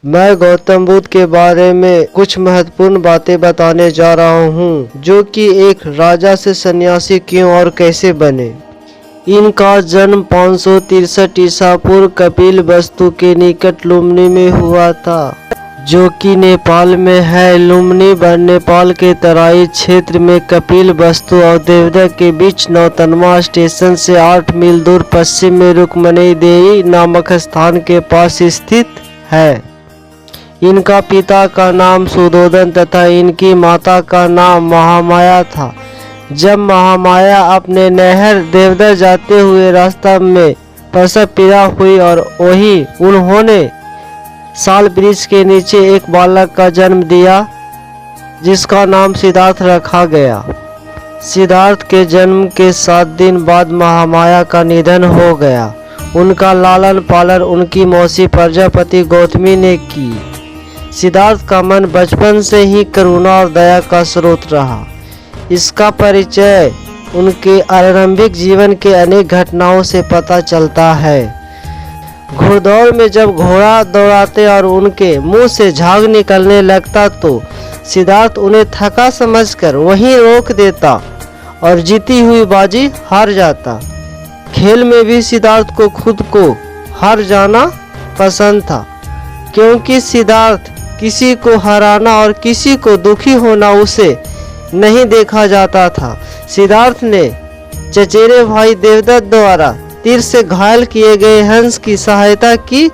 मैं गौतम बुद्ध के बारे में कुछ महत्वपूर्ण बातें बताने जा रहा हूँ, जो कि एक राजा से सन्यासी क्यों और कैसे बने। इनका जन्म 563 ईसा पूर्व कपिलवस्तु के निकट लुम्बिनी में हुआ था, जो कि नेपाल में है। लुम्बिनी नेपाल के तराई क्षेत्र में कपिलवस्तु और देवदा के बीच नौतनवा स्टेशन से 8 मील दूर पश्चिम में रुक्मणीदेवी नामक स्थान के पास स्थित है। इनका पिता का नाम सुधोधन तथा इनकी माता का नाम महामाया था। जब महामाया अपने नहर देवदा जाते हुए रास्ता में प्रसव पीड़ा हुई और वही उन्होंने साल वृक्ष के नीचे एक बालक का जन्म दिया, जिसका नाम सिद्धार्थ रखा गया। सिद्धार्थ के जन्म के 7 दिन बाद महामाया का निधन हो गया। उनका लालन पालन उनकी मौसी प्रजापति गौतमी ने की। सिद्धार्थ का मन बचपन से ही करुणा और दया का स्रोत रहा। इसका परिचय उनके आरंभिक जीवन के अनेक घटनाओं से पता चलता है। घुड़दौड़ में जब घोड़ा दौड़ाते और उनके मुंह से झाग निकलने लगता तो सिद्धार्थ उन्हें थका समझकर वहीं रोक देता और जीती हुई बाजी हार जाता। खेल में भी सिद्धार्थ को खुद को हार जाना पसंद था, क्योंकि सिद्धार्थ किसी को हराना और किसी को दुखी होना उसे नहीं देखा जाता था। सिद्धार्थ ने चचेरे भाई देवदत्त द्वारा तीर से घायल किए गए हंस की सहायता की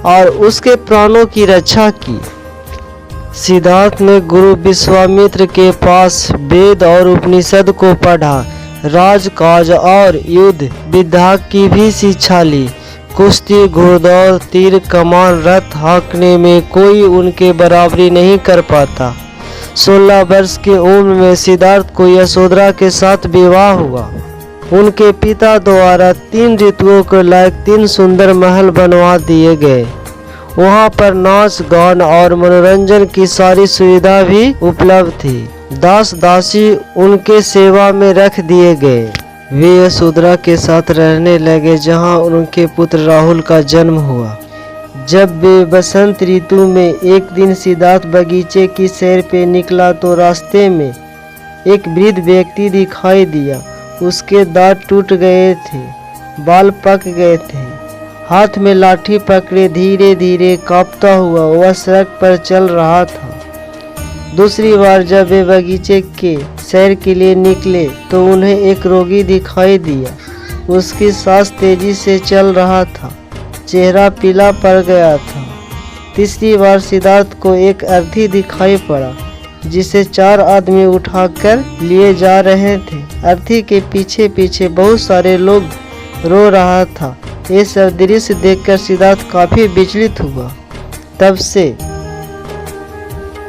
और उसके प्राणों की रक्षा की। सिद्धार्थ ने गुरु विश्वामित्र के पास वेद और उपनिषद को पढ़ा, राजकाज और युद्ध विद्या की भी शिक्षा ली। कुश्ती, घुड़दौड़, तीर कमान, रथ हाँकने में कोई उनके बराबरी नहीं कर पाता। 16 वर्ष की उम्र में सिद्धार्थ को यशोधरा के साथ विवाह हुआ। उनके पिता द्वारा 3 ऋतुओं के लायक 3 सुंदर महल बनवा दिए गए। वहां पर नाच गान और मनोरंजन की सारी सुविधा भी उपलब्ध थी। दास दासी उनके सेवा में रख दिए गए। वे यशोधरा के साथ रहने लगे, जहां उनके पुत्र राहुल का जन्म हुआ। जब वे बसंत ऋतु में एक दिन सिद्धार्थ बगीचे की सैर पे निकला तो रास्ते में एक वृद्ध व्यक्ति दिखाई दिया। उसके दांत टूट गए थे, बाल पक गए थे, हाथ में लाठी पकड़े धीरे धीरे कांपता हुआ वह सड़क पर चल रहा था। दूसरी बार जब वे बगीचे के सैर के लिए निकले तो उन्हें एक रोगी दिखाई दिया। उसकी सांस तेजी से चल रहा था, चेहरा पीला पड़ गया था। तीसरी बार सिद्धार्थ को एक अर्थी दिखाई पड़ा, जिसे 4 आदमी उठाकर लिए जा रहे थे। अर्थी के पीछे पीछे बहुत सारे लोग रो रहा था। ये सब दृश्य देखकर सिद्धार्थ काफी विचलित हुआ। तब से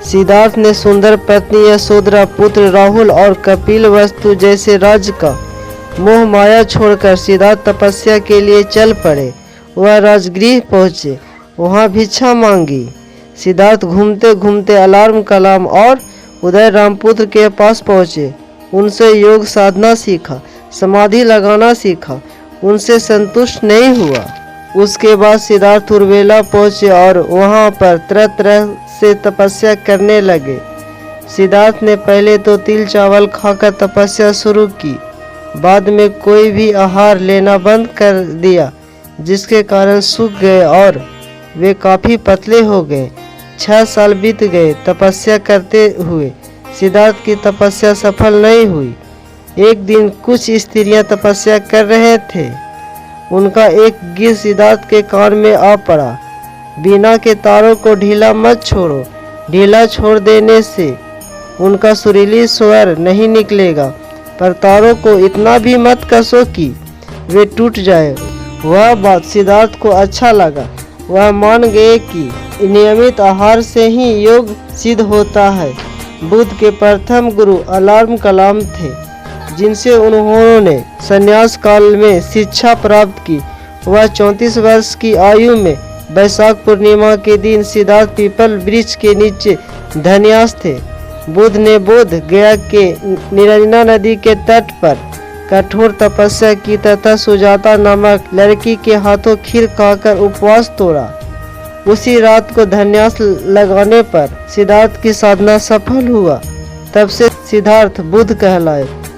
सिद्धार्थ ने सुंदर पत्नी यशोधरा, पुत्र राहुल और कपिलवस्तु जैसे राज्य का मोह माया छोड़कर सिद्धार्थ तपस्या के लिए चल पड़े। वह राजगृह पहुँचे, वहाँ भिक्षा मांगी। सिद्धार्थ घूमते घूमते अलार्म कलाम और उदय रामपुत्र के पास पहुँचे। उनसे योग साधना सीखा, समाधि लगाना सीखा। उनसे संतुष्ट नहीं हुआ। उसके बाद सिद्धार्थ उर्वेला पहुँचे और वहाँ पर तरह तरह से तपस्या करने लगे। सिद्धार्थ ने पहले तो तिल चावल खाकर तपस्या शुरू की, बाद में कोई भी आहार लेना बंद कर दिया, जिसके कारण सूख गए और वे काफी पतले हो गए। 6 साल बीत गए तपस्या करते हुए। सिद्धार्थ की तपस्या सफल नहीं हुई। एक दिन कुछ स्त्रियां तपस्या कर रहे थे। उनका एक गीत सिद्धार्थ के कान में आ पड़ा, बीना के तारों को ढीला मत छोड़ो, ढीला छोड़ देने से उनका सुरीली स्वर नहीं निकलेगा, पर तारों को इतना भी मत कसो कि वे टूट जाए। वह बात सिद्धार्थ को अच्छा लगा। वह मान गए कि नियमित आहार से ही योग सिद्ध होता है। बुद्ध के प्रथम गुरु अलार्म कलाम थे, जिनसे उन्होंने संन्यास काल में शिक्षा प्राप्त की। वह 34 वर्ष की आयु में वैशाख पूर्णिमा के दिन सिद्धार्थ पीपल वृक्ष के नीचे धन्यास थे। बुद्ध ने बोध गया के निरंजना नदी के तट पर कठोर तपस्या की तथा सुजाता नामक लड़की के हाथों खीर खाकर उपवास तोड़ा। उसी रात को धन्यास लगाने पर सिद्धार्थ की साधना सफल हुआ। तब से सिद्धार्थ बुद्ध कहलाए।